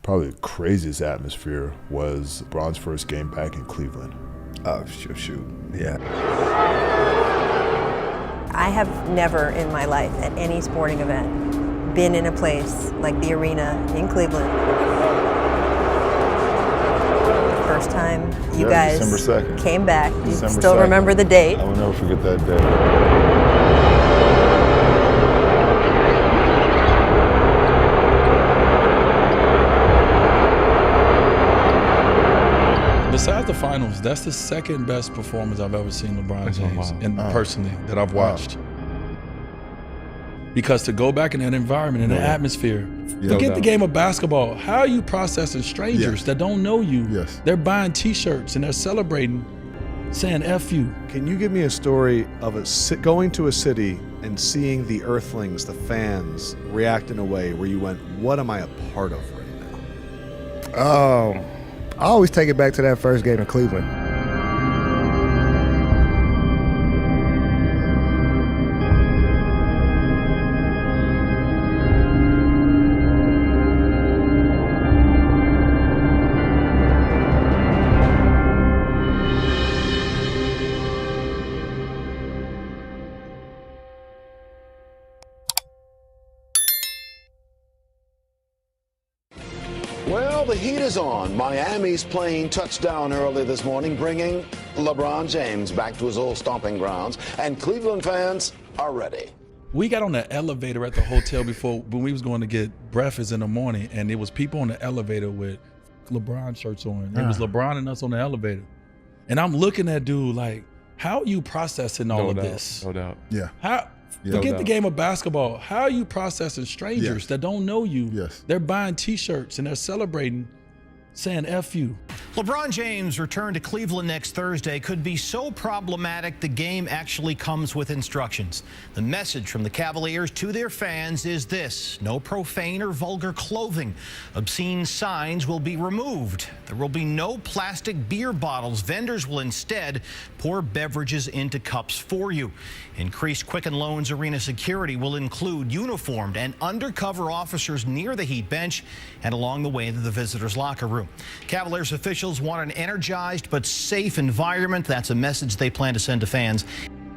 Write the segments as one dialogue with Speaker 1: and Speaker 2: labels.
Speaker 1: Probably the craziest atmosphere was LeBron's first game back in Cleveland.
Speaker 2: Oh, shoot, yeah.
Speaker 3: I have never in my life at any sporting event been in a place like the arena in Cleveland. The first time you guys
Speaker 1: December 2nd.
Speaker 3: Came back, you
Speaker 1: December
Speaker 3: still
Speaker 1: 2nd.
Speaker 3: remember the date.
Speaker 1: I will never forget that day.
Speaker 4: Besides the finals, that's the second best performance I've ever seen LeBron James, and personally, that I've watched. Because to go back in that environment, in the atmosphere, forget the game of basketball. How are you processing strangers that don't know you?
Speaker 1: Yes.
Speaker 4: They're buying T-shirts and they're celebrating, saying F you.
Speaker 5: Can you give me a story of going to a city and seeing the Earthlings, the fans, react in a way where you went, what am I a part of right now?
Speaker 2: I always take it back to that first game in Cleveland.
Speaker 6: Well, the heat is on. Miami's plane touched down early this morning, bringing LeBron James back to his old stomping grounds, and Cleveland fans are ready.
Speaker 4: We got on the elevator at the hotel before when we was going to get breakfast in the morning, and there was people on the elevator with LeBron shirts on. It was LeBron and us on the elevator. And I'm looking at dude like, how are you processing all of this?
Speaker 7: No doubt.
Speaker 1: Yeah.
Speaker 4: Forget the game of basketball. How are you processing strangers that don't know you?
Speaker 1: Yes.
Speaker 4: They're buying T-shirts and they're celebrating, saying F you.
Speaker 8: LeBron James' return to Cleveland next Thursday could be so problematic the game actually comes with instructions. The message from the Cavaliers to their fans is this: no profane or vulgar clothing. Obscene signs will be removed. There will be no plastic beer bottles. Vendors will instead pour beverages into cups for you. Increased Quicken Loans Arena security will include uniformed and undercover officers near the Heat bench and along the way to the visitors' locker room. Cavaliers officials want an energized but safe environment. That's a message they plan to send to fans.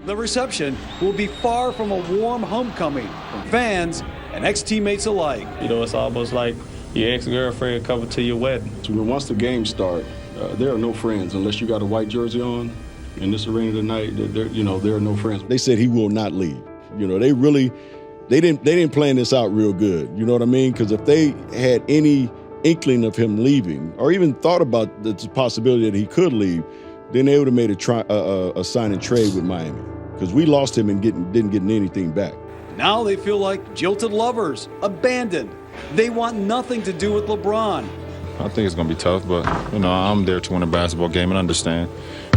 Speaker 9: The reception will be far from a warm homecoming from fans and ex-teammates alike.
Speaker 7: You know, it's almost like your ex-girlfriend coming to your wedding.
Speaker 10: So once the game starts, there are no friends unless you got a white jersey on. In this arena tonight, there are no friends. They said he will not leave. You know, they didn't plan this out real good. You know what I mean? Because if they had any inkling of him leaving, or even thought about the possibility that he could leave, then they would have made a sign and trade with Miami. Because we lost him and didn't get anything back.
Speaker 9: Now they feel like jilted lovers, abandoned. They want nothing to do with LeBron.
Speaker 11: I think it's going to be tough, but, you know, I'm there to win a basketball game and understand.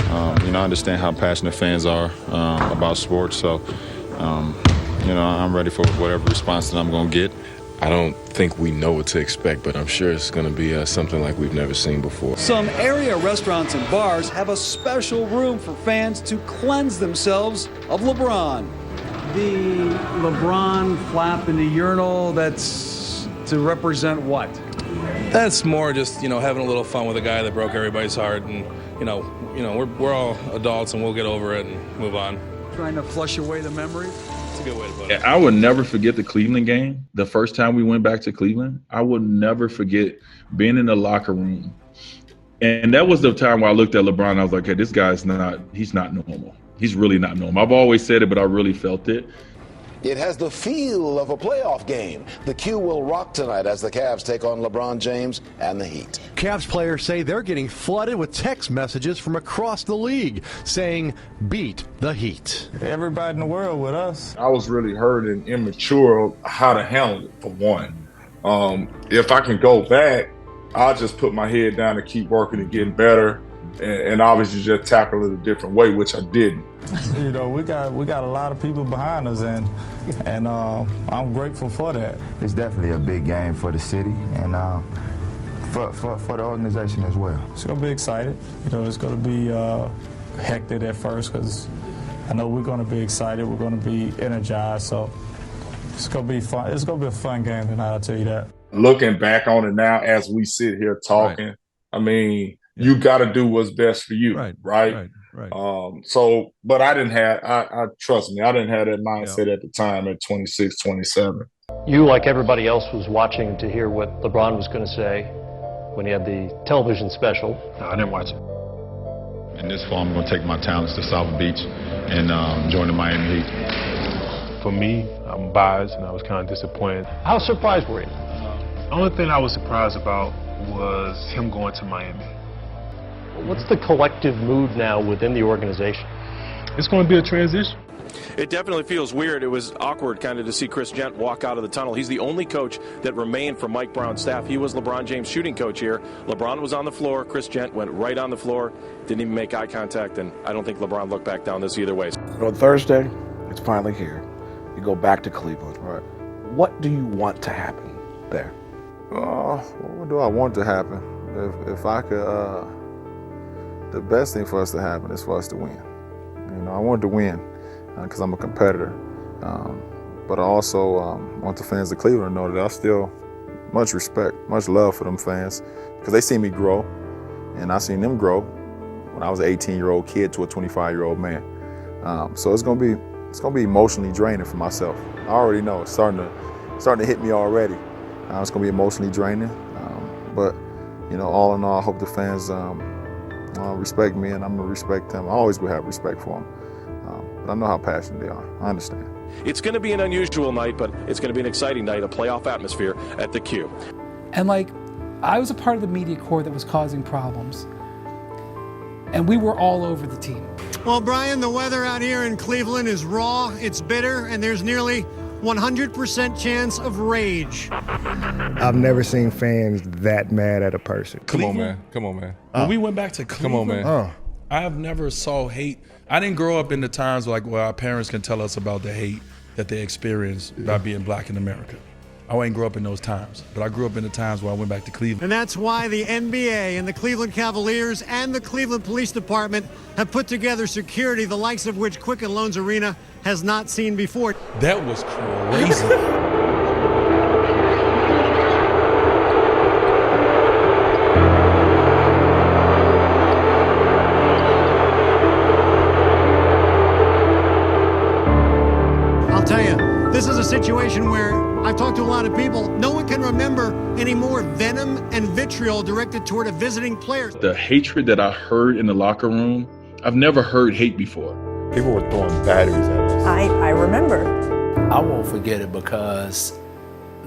Speaker 11: I understand how passionate fans are about sports, so, I'm ready for whatever response that I'm going to get.
Speaker 12: I don't think we know what to expect, but I'm sure it's going to be something like we've never seen before.
Speaker 9: Some area restaurants and bars have a special room for fans to cleanse themselves of LeBron. The LeBron flap in the urinal, that's to represent what?
Speaker 13: That's more just, having a little fun with a guy that broke everybody's heart, and, we're all adults and we'll get over it and move on.
Speaker 9: Trying to flush away the memories? That's a good way to put it.
Speaker 14: I would never forget the Cleveland game. The first time we went back to Cleveland, I would never forget being in the locker room. And that was the time where I looked at LeBron and I was like, hey, this guy's he's not normal. He's really not normal. I've always said it, but I really felt it.
Speaker 6: It has the feel of a playoff game. The Q will rock tonight as the Cavs take on LeBron James and the Heat.
Speaker 15: Cavs players say they're getting flooded with text messages from across the league saying, beat the Heat.
Speaker 16: Everybody in the world with us.
Speaker 17: I was really hurt and immature of how to handle it, for one. If I can go back, I'll just put my head down and keep working and getting better. And obviously just tackle it a different way, which I didn't.
Speaker 16: We got a lot of people behind us, and I'm grateful for that.
Speaker 18: It's definitely a big game for the city and for the organization as well.
Speaker 16: It's gonna be exciting. It's gonna be hectic at first because I know we're gonna be excited. We're gonna be energized. So it's gonna be fun. It's gonna be a fun game tonight. I'll tell you that.
Speaker 17: looking back on it now as we sit here talking, I mean, you got to do what's best for you, right? So, but I didn't have, I trust me, I didn't have that mindset at the time at 26, 27.
Speaker 19: You, like everybody else, was watching to hear what LeBron was going to say when he had the television special.
Speaker 11: No, I didn't watch it. And this fall, I'm going to take my talents to South Beach and join the Miami Heat.
Speaker 20: For me, I'm biased, and I was kind of disappointed.
Speaker 19: How surprised were you?
Speaker 20: The only thing I was surprised about was him going to Miami.
Speaker 19: What's the collective mood now within the organization?
Speaker 20: It's going to be a transition.
Speaker 21: It definitely feels weird. It was awkward kind of to see Chris Gent walk out of the tunnel. He's the only coach that remained from Mike Brown's staff. He was LeBron James' shooting coach here. LeBron was on the floor. Chris Gent went right on the floor, didn't even make eye contact, and I don't think LeBron looked back down this either way.
Speaker 22: On Thursday, it's finally here. You go back to Cleveland. Right. What do you want to happen there?
Speaker 23: What do I want to happen? If I could, the best thing for us to happen is for us to win. You know, I want to win because I'm a competitor. But I also want the fans of Cleveland to know that I still much respect, much love for them fans because they see me grow, and I seen them grow when I was an 18-year-old kid to a 25-year-old man. So it's gonna be emotionally draining for myself. I already know it's starting to hit me already. It's gonna be emotionally draining, but you know, all in all, I hope the fans respect me, and I'm gonna respect them. I always will have respect for them, but I know how passionate they are. I understand.
Speaker 21: It's going to be an unusual night, but it's going to be an exciting night, a playoff atmosphere at the Q.
Speaker 24: And like, I was a part of the media corps that was causing problems, and we were all over the team.
Speaker 25: Well, Brian, the weather out here in Cleveland is raw, it's bitter, and there's nearly 100% chance of rage.
Speaker 2: I've never seen fans that mad at a person.
Speaker 26: Come on, man. Come on, man.
Speaker 4: When we went back to Cleveland,
Speaker 26: Come on, man.
Speaker 4: I have never saw hate. I didn't grow up in the times like where our parents can tell us about the hate that they experienced by being black in America. I didn't grow up in those times, but I grew up in the times where I went back to Cleveland.
Speaker 25: And that's why the NBA and the Cleveland Cavaliers and the Cleveland Police Department have put together security the likes of which Quicken Loans Arena has not seen before.
Speaker 4: That was crazy.
Speaker 25: This is a situation where I've talked to a lot of people. No one can remember any more venom and vitriol directed toward a visiting player.
Speaker 14: The hatred that I heard in the locker room, I've never heard hate before.
Speaker 1: People were throwing batteries at us.
Speaker 3: I remember.
Speaker 27: I won't forget it because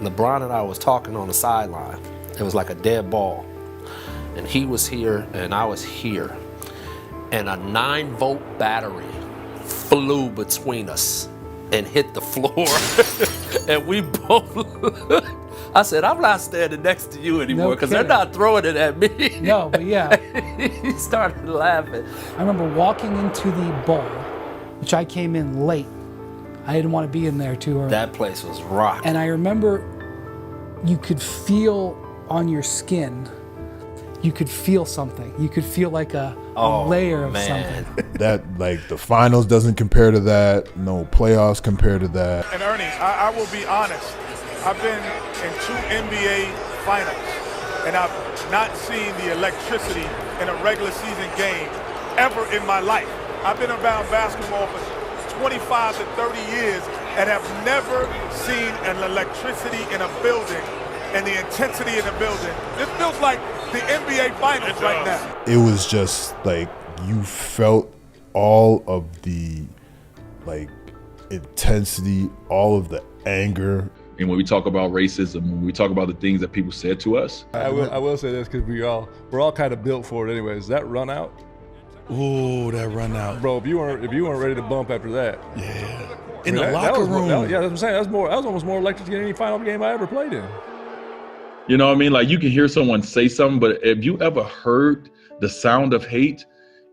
Speaker 27: LeBron and I was talking on the sideline. It was like a dead ball. And he was here and I was here. And a 9-volt battery flew between us and hit the floor. And we both, I said, I'm not standing next to you anymore because they're not throwing it at me.
Speaker 24: No, but yeah.
Speaker 27: He started laughing.
Speaker 24: I remember walking into the bowl, which I came in late. I didn't want to be in there too early.
Speaker 27: That place was rocking.
Speaker 24: And I remember you could feel on your skin, you could feel something. You could feel like a layer of something.
Speaker 1: That, like, the finals doesn't compare to that. No playoffs compare to that.
Speaker 28: And Ernie, I will be honest. I've been in 2 NBA finals, and I've not seen the electricity in a regular season game ever in my life. I've been around basketball for 25 to 30 years and have never seen an electricity in a building and the intensity in the building. This feels like the NBA Finals right now.
Speaker 1: It was just like you felt all of the like intensity, all of the anger.
Speaker 14: And when we talk about racism, when we talk about the things that people said to us.
Speaker 26: I will say this because we're all kind of built for it anyways. That run out.
Speaker 4: Ooh, that run out.
Speaker 26: Bro, if you weren't ready to bump after that.
Speaker 4: Yeah. In the locker room.
Speaker 26: Yeah, that's what I'm saying. That was almost more electric than any final game I ever played in.
Speaker 14: You know what I mean? Like, you can hear someone say something, but if you ever heard the sound of hate,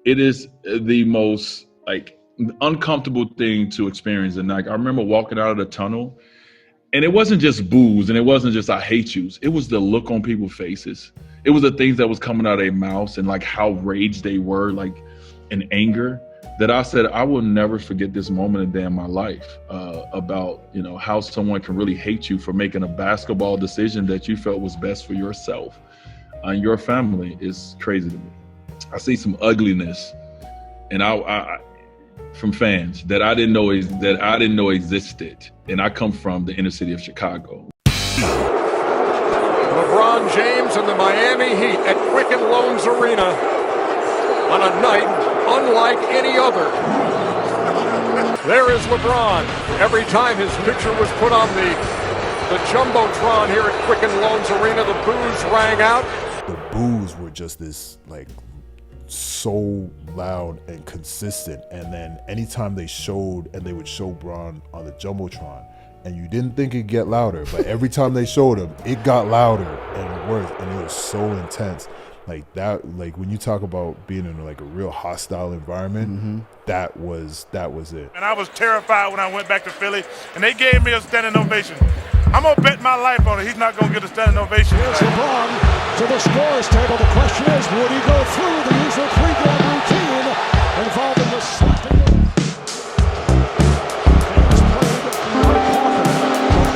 Speaker 14: it is the most like uncomfortable thing to experience. And like, I remember walking out of the tunnel, and it wasn't just boos, and it wasn't just I hate yous. It was the look on people's faces. It was the things that was coming out of their mouths and like how raged they were, like in anger. that I said, I will never forget this moment a day in my life about, you know, how someone can really hate you for making a basketball decision that you felt was best for yourself and your family is crazy to me. I see some ugliness, and I from fans that I didn't know existed, and I come from the inner city of Chicago.
Speaker 5: LeBron James and the Miami Heat at Quicken Loans Arena on a night unlike any other. There is LeBron. Every time his picture was put on the Jumbotron here at Quicken Loans Arena, the boos rang out.
Speaker 1: The boos were just this, like, so loud and consistent. And then anytime they would show Bron on the Jumbotron, and you didn't think it'd get louder, but every time they showed him, it got louder and worse, and it was so intense. Like that, like when you talk about being in like a real hostile environment, that was it.
Speaker 28: And I was terrified when I went back to Philly, and they gave me a standing ovation. I'm gonna bet my life on it. He's not gonna get a standing ovation.
Speaker 6: Here's LeBron to the scorer's table. The question is, would he go through the usual pregame routine involving the slapping?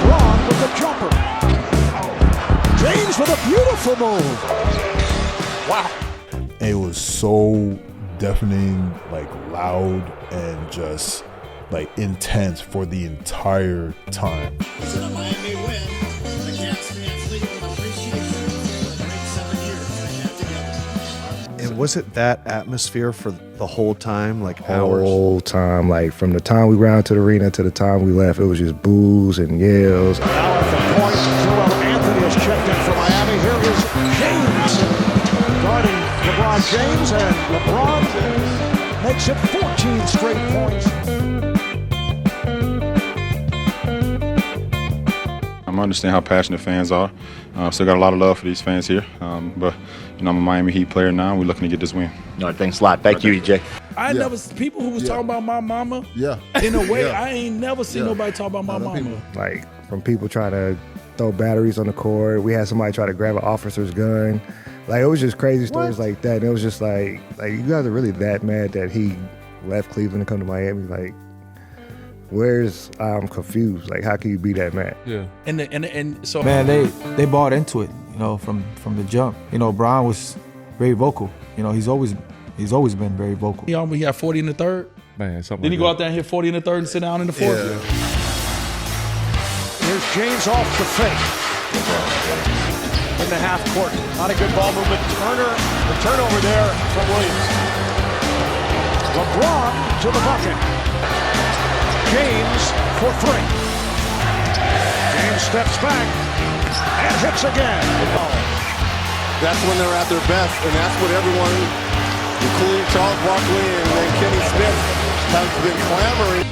Speaker 6: LeBron with the jumper. James with a beautiful move. Wow.
Speaker 1: It was so deafening, like loud and just like intense for the entire time.
Speaker 7: And was it that atmosphere for the whole time, like
Speaker 2: The
Speaker 7: hours?
Speaker 2: whole time, like from the time we round to the arena to the time we left, it was just boos and yells.
Speaker 6: Now at the point, Joel Anthony has checked in for Miami. Here is James guarding LeBron James, and LeBron makes it 14 straight points.
Speaker 11: I understand how passionate fans are. Still got a lot of love for these fans here. But you know, I'm a Miami Heat player now. We're looking to get this win.
Speaker 8: All right, thanks a lot. Thank you, EJ.
Speaker 4: I never people who was talking about my mama.
Speaker 1: Yeah.
Speaker 4: In a way, I ain't never seen nobody talk about my mama.
Speaker 2: Like from people trying to throw batteries on the court. We had somebody try to grab an officer's gun. Like it was just crazy stories like that. And it was just like you guys are really that mad that he left Cleveland to come to Miami. Like, I'm confused. Like, how can you be that mad?
Speaker 4: Yeah. And so
Speaker 9: man, they bought into it, you know, from the jump. You know, Bron was very vocal. You know, he's always been very vocal.
Speaker 4: He had 40 in the third.
Speaker 26: Man, something.
Speaker 4: Then he
Speaker 26: like
Speaker 4: go out there and hit 40 in the third and sit down in the fourth.
Speaker 6: Yeah. Here's James off the fake. In the half court. Not a good ball movement. The turnover there from Williams. LeBron to the bucket. James for three. James steps back and hits again.
Speaker 10: That's when they're at their best, and that's what everyone, including Charles Barkley and then Kenny Smith, has been clamoring.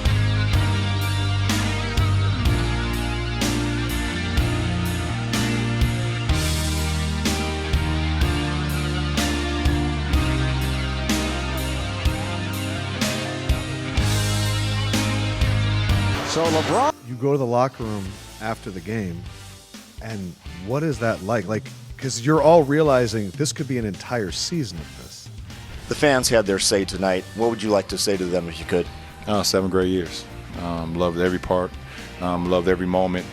Speaker 6: So LeBron.
Speaker 7: You go to the locker room after the game, and what is that like? Like, because you're all realizing this could be an entire season of this.
Speaker 8: The fans had their say tonight. What would you like to say to them if you could?
Speaker 11: 7 great years. Loved every part. Loved every moment.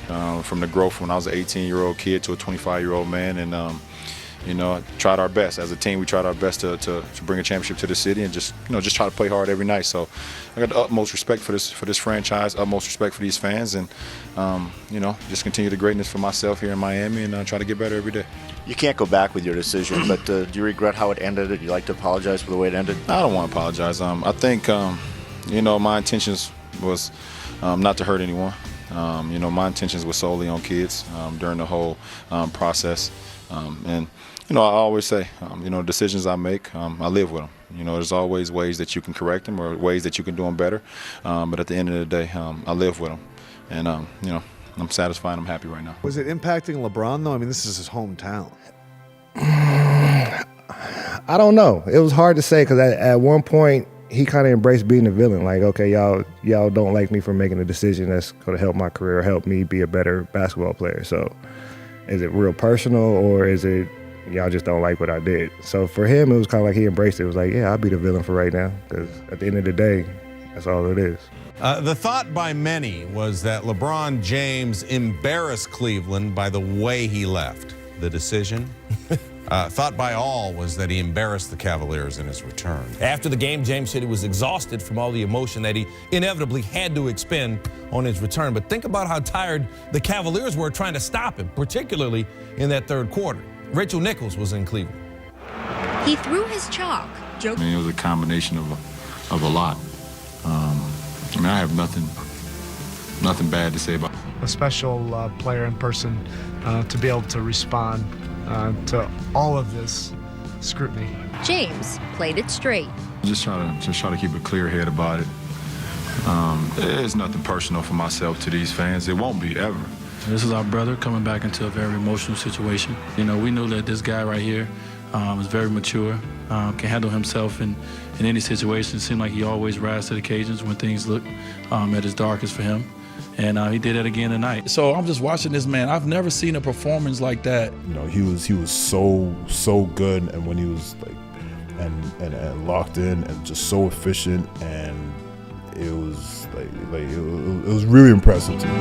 Speaker 11: From the growth when I was an 18-year-old kid to a 25-year-old man, and you know, tried our best as a team. We tried our best to bring a championship to the city, and just try to play hard every night. So I got the utmost respect for this franchise, utmost respect for these fans, and you know, just continue the greatness for myself here in Miami, and try to get better every day.
Speaker 8: You can't go back with your decision, but do you regret how it ended? Would you like to apologize for the way it ended?
Speaker 11: I don't want to apologize. I think you know, my intentions was not to hurt anyone. You know, my intentions were solely on kids during the whole process, and you know, I always say, you know, decisions I make, I live with them. You know, there's always ways that you can correct them or ways that you can do them better. But at the end of the day, I live with them. And, you know, I'm satisfied. I'm happy right now.
Speaker 7: Was it impacting LeBron, though? I mean, this is his hometown.
Speaker 2: I don't know. It was hard to say because at one point, he kind of embraced being the villain. Like, okay, y'all don't like me for making a decision that's going to help my career, help me be a better basketball player. So is it real personal, or is it Y'all just don't like what I did. So for him, it was kind of like he embraced it. It was like, yeah, I'll be the villain for right now, because at the end of the day, that's all it is.
Speaker 12: The thought by many was that LeBron James embarrassed Cleveland by the way he left. The decision, thought by all, was that he embarrassed the Cavaliers in his return.
Speaker 13: After the game, James said he was exhausted from all the emotion that he inevitably had to expend on his return. But think about how tired the Cavaliers were trying to stop him, particularly in that third quarter. Rachel Nichols was in Cleveland.
Speaker 15: He threw his chalk.
Speaker 11: I mean, it was a combination of a lot. I mean, I have nothing bad to say about it.
Speaker 16: A special player and person to be able to respond to all of this scrutiny.
Speaker 15: James played it straight.
Speaker 11: Just try to keep a clear head about it. It's nothing personal for myself to these fans. It won't be ever.
Speaker 4: This is our brother coming back into a very emotional situation. You know, we knew that this guy right here is very mature, can handle himself in any situation. It seemed like he always rises to the occasions when things look at his darkest for him. And he did that again tonight. So I'm just watching this man. I've never seen a performance like that.
Speaker 1: You know, he was so good, and when he was like and locked in and just so efficient, and it was like it was really impressive to me.